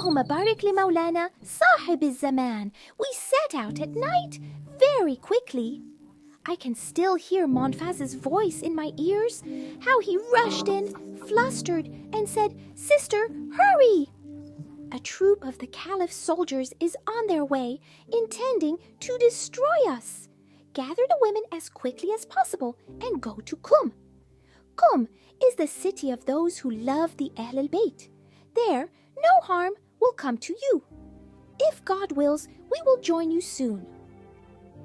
اللهم بارك لمولانا صاحب الزمان. We set out at night very quickly. I can still hear Monfaz's voice in my ears, how he rushed in, flustered, and said, "Sister, hurry!" A troop of the Caliph's soldiers is on their way, intending to destroy us. Gather the women as quickly as possible and go to Qum. Qum is the city of those who love the Ahl al-Bayt. There, no harm will come to you. If God wills, we will join you soon.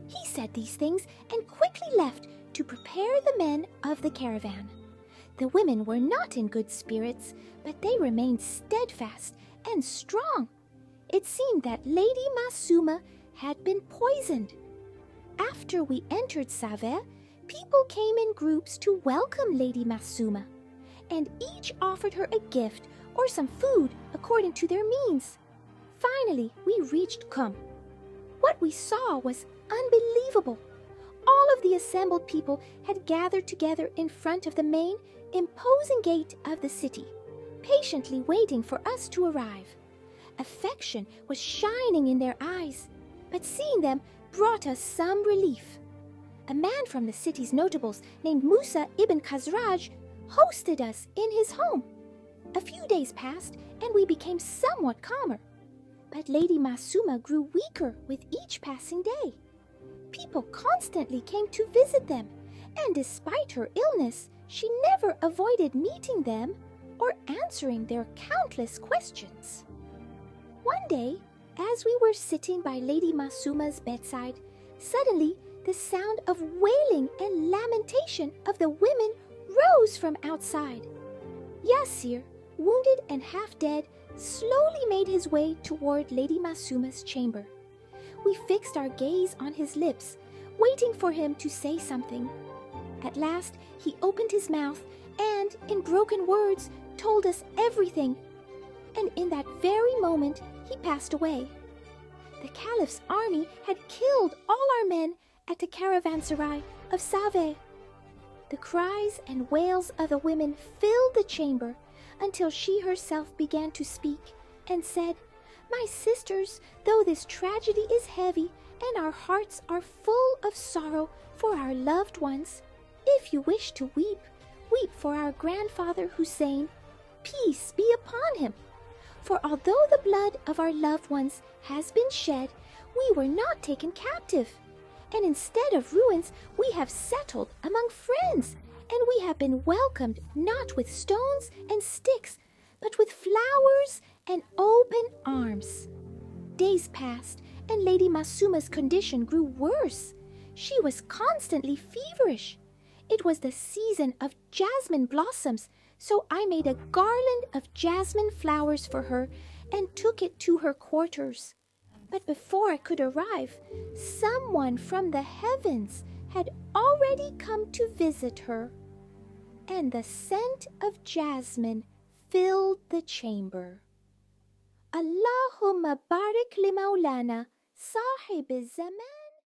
He said these things and quickly left to prepare the men of the caravan. The women were not in good spirits, but they remained steadfast and strong. It seemed that Lady Masoomah had been poisoned. After we entered Saveh, people came in groups to welcome Lady Masoomah, and each offered her a gift or some food according to their means. Finally, we reached Qum. What we saw was unbelievable. All of the assembled people had gathered together in front of the main, imposing gate of the city, patiently waiting for us to arrive. Affection was shining in their eyes, but seeing them brought us some relief. A man from the city's notables named Musa ibn Khazraj hosted us in his home. A few days passed and we became somewhat calmer. But Lady Masoomah grew weaker with each passing day. People constantly came to visit them, and despite her illness, she never avoided meeting them or answering their countless questions. One day, as we were sitting by Lady Masoomah's bedside, suddenly the sound of wailing and lamentation of the women rose from outside. Yasir, wounded and half dead, slowly made his way toward Lady Masoomah's chamber. We fixed our gaze on his lips, waiting for him to say something. At last, he opened his mouth and, in broken words, told us everything. And in that very moment, he passed away. The Caliph's army had killed all our men at the caravanserai of Saveh. The cries and wails of the women filled the chamber until she herself began to speak and said, "My sisters, though this tragedy is heavy and our hearts are full of sorrow for our loved ones, if you wish to weep, weep for our grandfather Hussein. Peace be upon him. For although the blood of our loved ones has been shed, we were not taken captive. And instead of ruins, we have settled among friends, and we have been welcomed not with stones and sticks, but with flowers and open arms." Days passed, and Lady Masoomah's condition grew worse. She was constantly feverish. It was the season of jasmine blossoms, so I made a garland of jasmine flowers for her and took it to her quarters. But before I could arrive, someone from the heavens had already come to visit her, and the scent of jasmine filled the chamber. Allahumma barik li maulana sahib az-zaman.